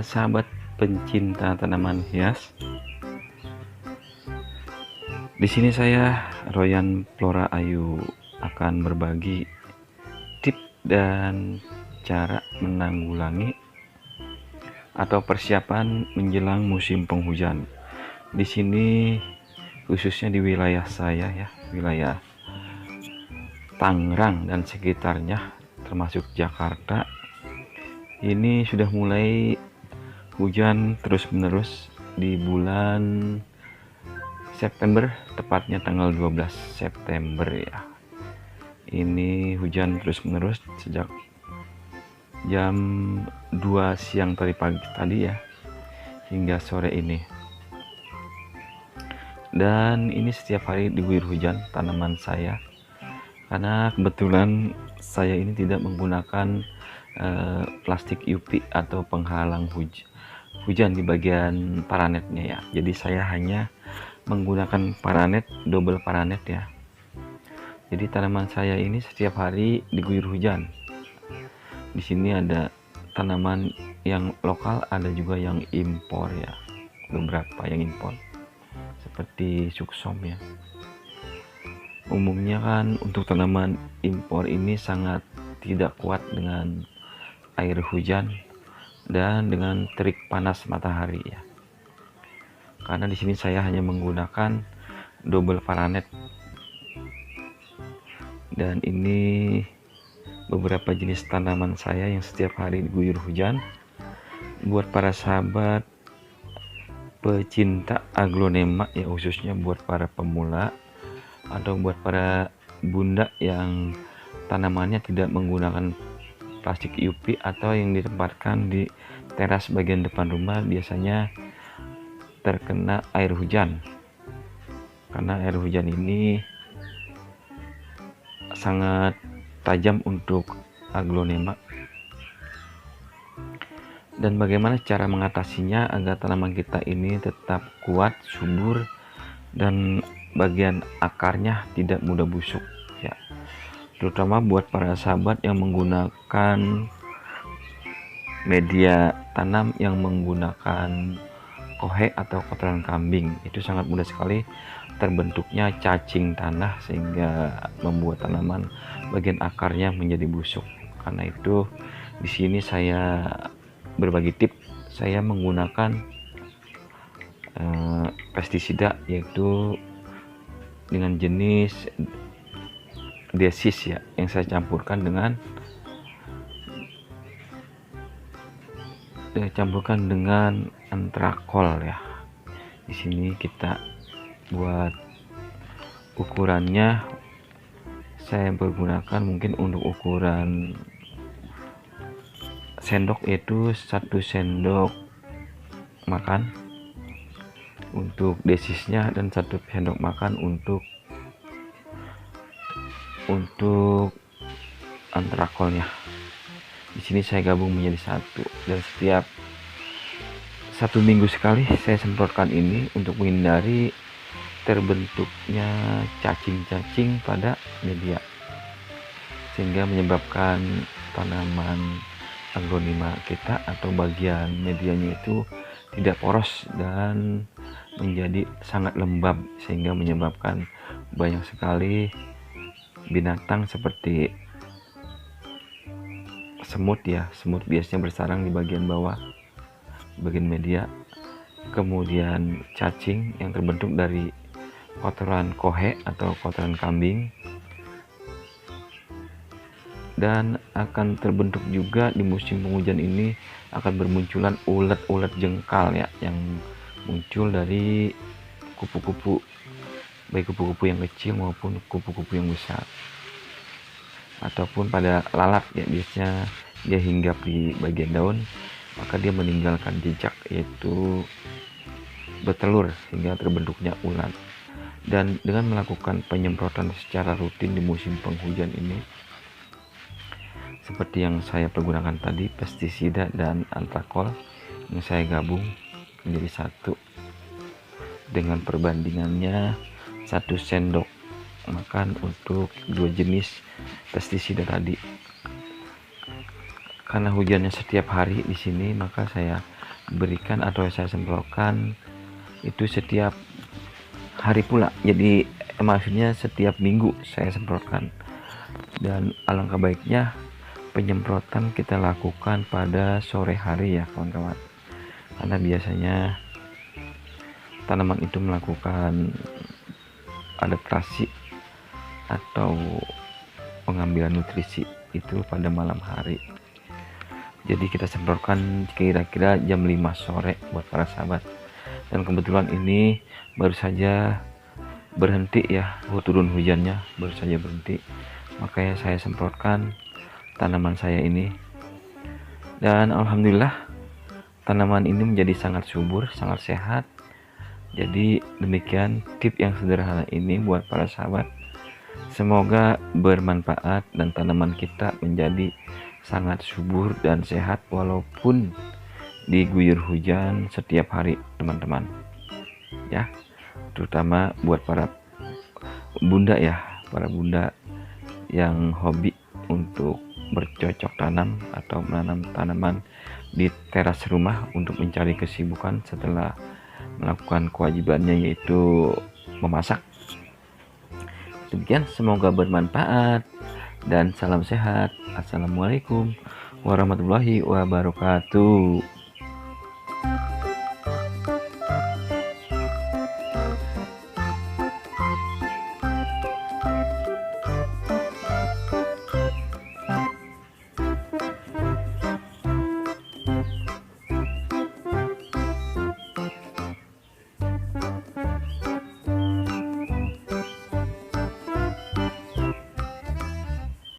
para sahabat pencinta tanaman hias. Di sini saya Royan Flora Ayu akan berbagi tips dan cara menanggulangi atau persiapan menjelang musim penghujan. Di sini khususnya di wilayah saya ya, wilayah Tangerang dan sekitarnya termasuk Jakarta. Ini sudah mulai hujan terus-menerus di bulan September, tepatnya tanggal 12 September ya. Ini hujan terus-menerus sejak jam 2 siang tadi ya, hingga sore ini. Dan ini setiap hari diguyur hujan tanaman saya, karena kebetulan saya ini tidak menggunakan plastik UV atau penghalang hujan di bagian paranetnya ya. Jadi saya hanya menggunakan paranet, double paranet ya. Jadi tanaman saya ini setiap hari diguyur hujan. Di sini ada tanaman yang lokal, ada juga yang impor ya, beberapa yang impor seperti suksom ya. Umumnya kan untuk tanaman impor ini sangat tidak kuat dengan air hujan dan dengan terik panas matahari ya. Karena di sini saya hanya menggunakan double paranet. Dan ini beberapa jenis tanaman saya yang setiap hari diguyur hujan. Buat para sahabat pecinta aglonema ya, khususnya buat para pemula atau buat para bunda yang tanamannya tidak menggunakan plastik UV atau yang ditempatkan di teras bagian depan rumah, biasanya terkena air hujan. Karena air hujan ini sangat tajam untuk aglonema. Dan bagaimana cara mengatasinya agar tanaman kita ini tetap kuat, subur, dan bagian akarnya tidak mudah busuk ya. Terutama buat para sahabat yang menggunakan media tanam yang menggunakan kohe atau kotoran kambing, itu sangat mudah sekali terbentuknya cacing tanah sehingga membuat tanaman bagian akarnya menjadi busuk. Karena itu di sini saya berbagi tips. Saya menggunakan pestisida, yaitu dengan jenis desis ya, yang saya campurkan dengan antrakol ya. Di sini kita buat ukurannya, saya menggunakan mungkin untuk ukuran sendok, yaitu 1 sendok makan untuk desisnya dan 1 sendok makan untuk antrakolnya. Di sini saya gabung menjadi satu, dan setiap 1 minggu sekali saya semprotkan ini untuk menghindari terbentuknya cacing-cacing pada media, sehingga menyebabkan tanaman aglonema kita atau bagian medianya itu tidak poros dan menjadi sangat lembab, sehingga menyebabkan banyak sekali binatang seperti semut ya. Semut biasanya bersarang di bagian bawah, bagian media. Kemudian cacing yang terbentuk dari kotoran kohe atau kotoran kambing, dan akan terbentuk juga di musim penghujan ini akan bermunculan ulat-ulat jengkal ya, yang muncul dari kupu-kupu, baik kupu-kupu yang kecil maupun kupu-kupu yang besar, ataupun pada lalat ya. Biasanya dia hinggap di bagian daun, maka dia meninggalkan jejak, yaitu bertelur hingga terbentuknya ulat. Dan dengan melakukan penyemprotan secara rutin di musim penghujan ini, seperti yang saya pergunakan tadi, pestisida dan antrakol yang saya gabung menjadi satu, dengan perbandingannya 1 sendok makan untuk 2 jenis pestisida tadi. Karena hujannya setiap hari di sini, maka saya berikan atau saya semprotkan itu setiap hari pula. Jadi maksudnya setiap minggu saya semprotkan. Dan alangkah baiknya penyemprotan kita lakukan pada sore hari ya kawan-kawan. Karena biasanya tanaman itu melakukan adaptasi atau pengambilan nutrisi itu pada malam hari. Jadi kita semprotkan kira-kira jam 5 sore buat para sahabat. Dan kebetulan ini baru saja berhenti ya, turun hujannya baru saja berhenti. Makanya saya semprotkan tanaman saya ini. Dan alhamdulillah tanaman ini menjadi sangat subur, sangat sehat. Jadi demikian tip yang sederhana ini buat para sahabat. Semoga bermanfaat dan tanaman kita menjadi sangat subur dan sehat walaupun diguyur hujan setiap hari teman-teman ya, terutama buat para bunda ya, para bunda yang hobi untuk bercocok tanam atau menanam tanaman di teras rumah untuk mencari kesibukan setelah melakukan kewajibannya yaitu memasak. Demikian, semoga bermanfaat dan salam sehat. Assalamualaikum warahmatullahi wabarakatuh.